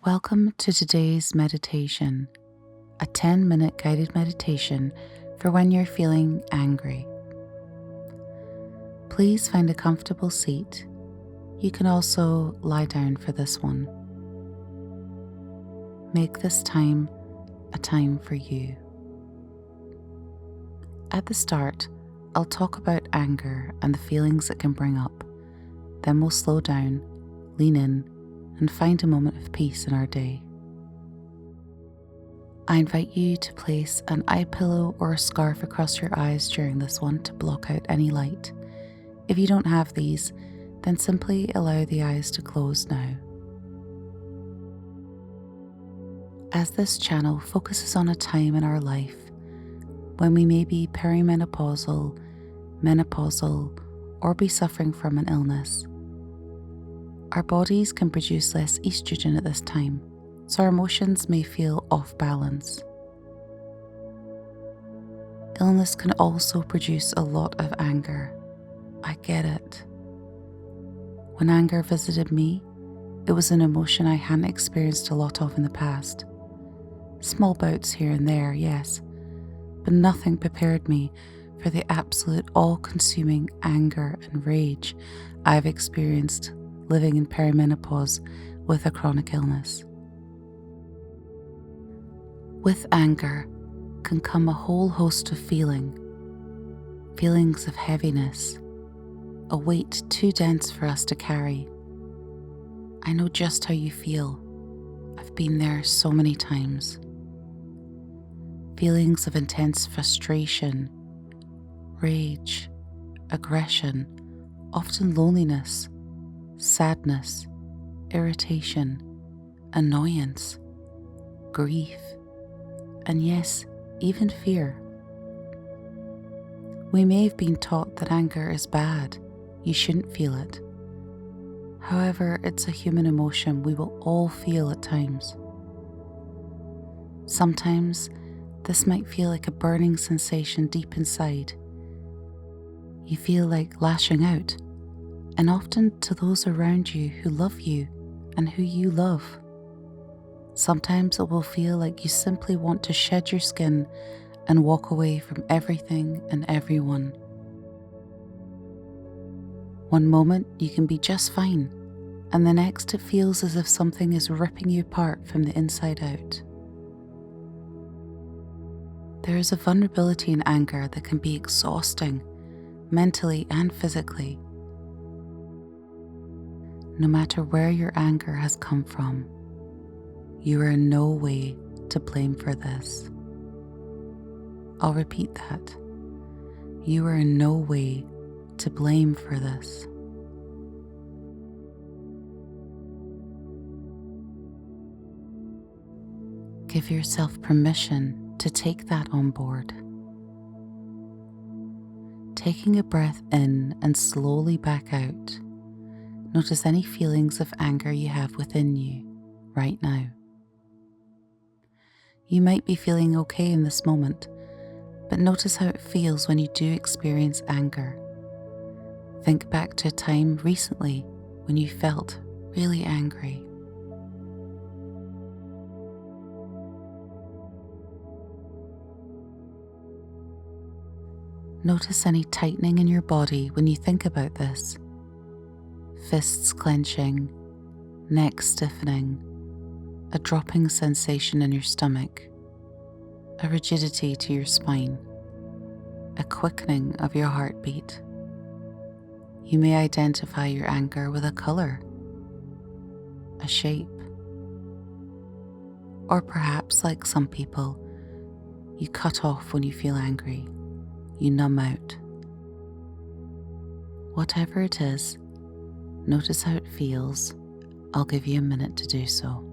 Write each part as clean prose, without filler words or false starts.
Welcome to today's meditation, a 10-minute guided meditation for when you're feeling angry. Please find a comfortable seat. You can also lie down for this one. Make this time a time for you. At the start, I'll talk about anger and the feelings it can bring up. Then we'll slow down, lean in, and find a moment of peace in our day. I invite you to place an eye pillow or a scarf across your eyes during this one to block out any light. If you don't have these, then simply allow the eyes to close now. As this channel focuses on a time in our life when we may be perimenopausal, menopausal, or be suffering from an illness, our bodies can produce less estrogen at this time, so our emotions may feel off balance. Illness can also produce a lot of anger. I get it. When anger visited me, it was an emotion I hadn't experienced a lot of in the past. Small bouts here and there, yes, but nothing prepared me for the absolute all-consuming anger and rage I've experienced living in perimenopause with a chronic illness. With anger can come a whole host of feelings of heaviness, a weight too dense for us to carry. I know just how you feel. I've been there so many times. Feelings of intense frustration, rage, aggression, often loneliness, sadness, irritation, annoyance, grief, and yes, even fear. We may have been taught that anger is bad, you shouldn't feel it. However, it's a human emotion we will all feel at times. Sometimes this might feel like a burning sensation deep inside. You feel like lashing out, and often to those around you who love you and who you love. Sometimes it will feel like you simply want to shed your skin and walk away from everything and everyone. One moment you can be just fine, and the next it feels as if something is ripping you apart from the inside out. There is a vulnerability in anger that can be exhausting, mentally and physically. No matter where your anger has come from, you are in no way to blame for this. I'll repeat that. You are in no way to blame for this. Give yourself permission to take that on board. Taking a breath in and slowly back out, notice any feelings of anger you have within you right now. You might be feeling okay in this moment, but notice how it feels when you do experience anger. Think back to a time recently when you felt really angry. Notice any tightening in your body when you think about this. Fists clenching, neck stiffening, a dropping sensation in your stomach, a rigidity to your spine, a quickening of your heartbeat. You may identify your anger with a color, a shape, or perhaps, like some people, you cut off when you feel angry. You numb out. Whatever it is, notice how it feels. I'll give you a minute to do so.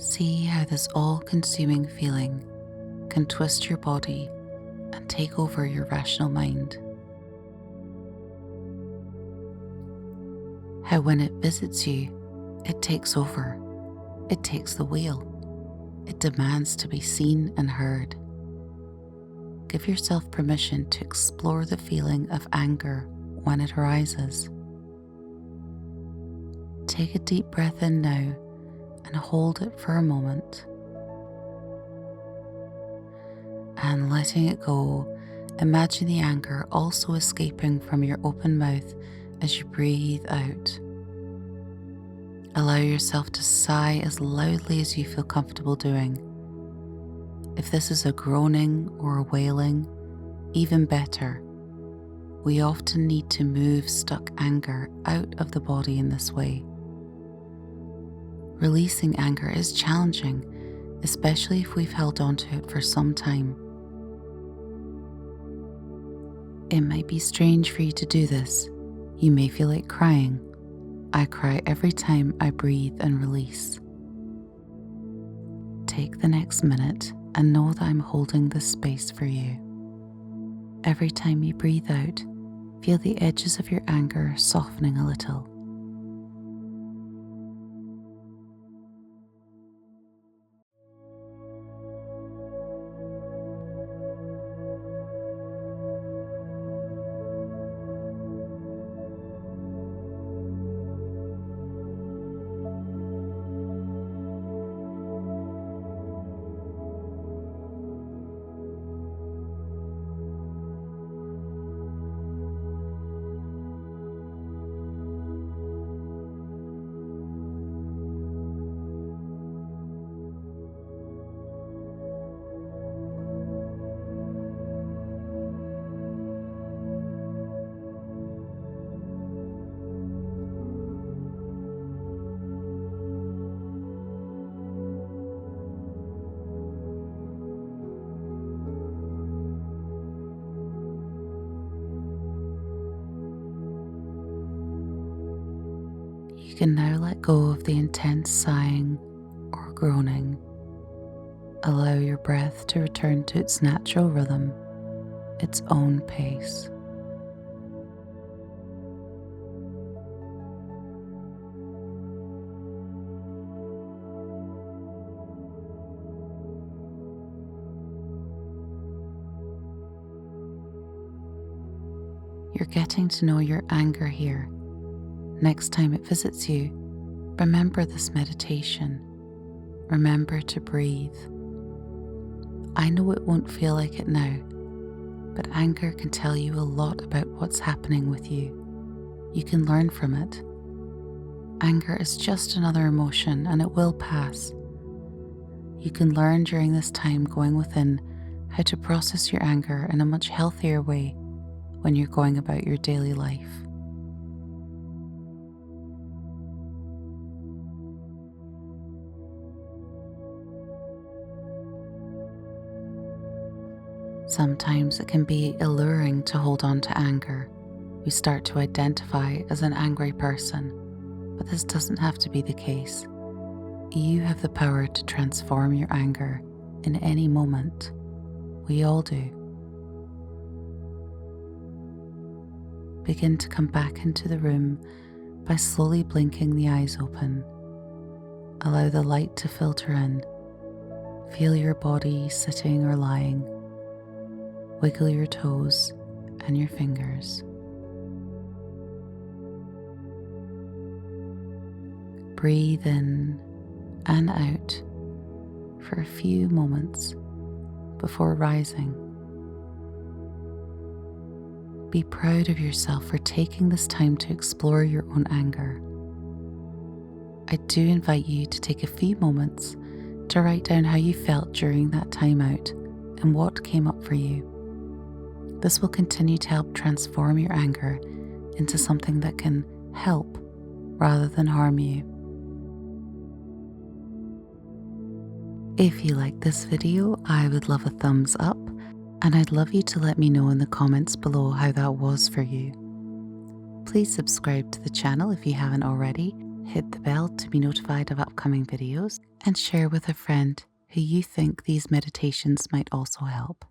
See how this all-consuming feeling can twist your body and take over your rational mind. How when it visits you, it takes over. It takes the wheel. It demands to be seen and heard. Give yourself permission to explore the feeling of anger when it arises. Take a deep breath in now and hold it for a moment. And letting it go, imagine the anger also escaping from your open mouth as you breathe out. Allow yourself to sigh as loudly as you feel comfortable doing. If this is a groaning or a wailing, even better. We often need to move stuck anger out of the body in this way. Releasing anger is challenging, especially if we've held on to it for some time. It might be strange for you to do this. You may feel like crying. I cry every time I breathe and release. Take the next minute and know that I'm holding this space for you. Every time you breathe out, feel the edges of your anger softening a little. You can now let go of the intense sighing or groaning. Allow your breath to return to its natural rhythm, its own pace. You're getting to know your anger here. Next time it visits you, remember this meditation. Remember to breathe. I know it won't feel like it now, but anger can tell you a lot about what's happening with you. You can learn from it. Anger is just another emotion and it will pass. You can learn during this time going within how to process your anger in a much healthier way when you're going about your daily life. Sometimes it can be alluring to hold on to anger. We start to identify as an angry person, but this doesn't have to be the case. You have the power to transform your anger in any moment. We all do. Begin to come back into the room by slowly blinking the eyes open. Allow the light to filter in. Feel your body sitting or lying. Wiggle your toes and your fingers. Breathe in and out for a few moments before rising. Be proud of yourself for taking this time to explore your own anger. I do invite you to take a few moments to write down how you felt during that time out and what came up for you. This will continue to help transform your anger into something that can help rather than harm you. If you like this video, I would love a thumbs up, and I'd love you to let me know in the comments below how that was for you. Please subscribe to the channel if you haven't already, hit the bell to be notified of upcoming videos, and share with a friend who you think these meditations might also help.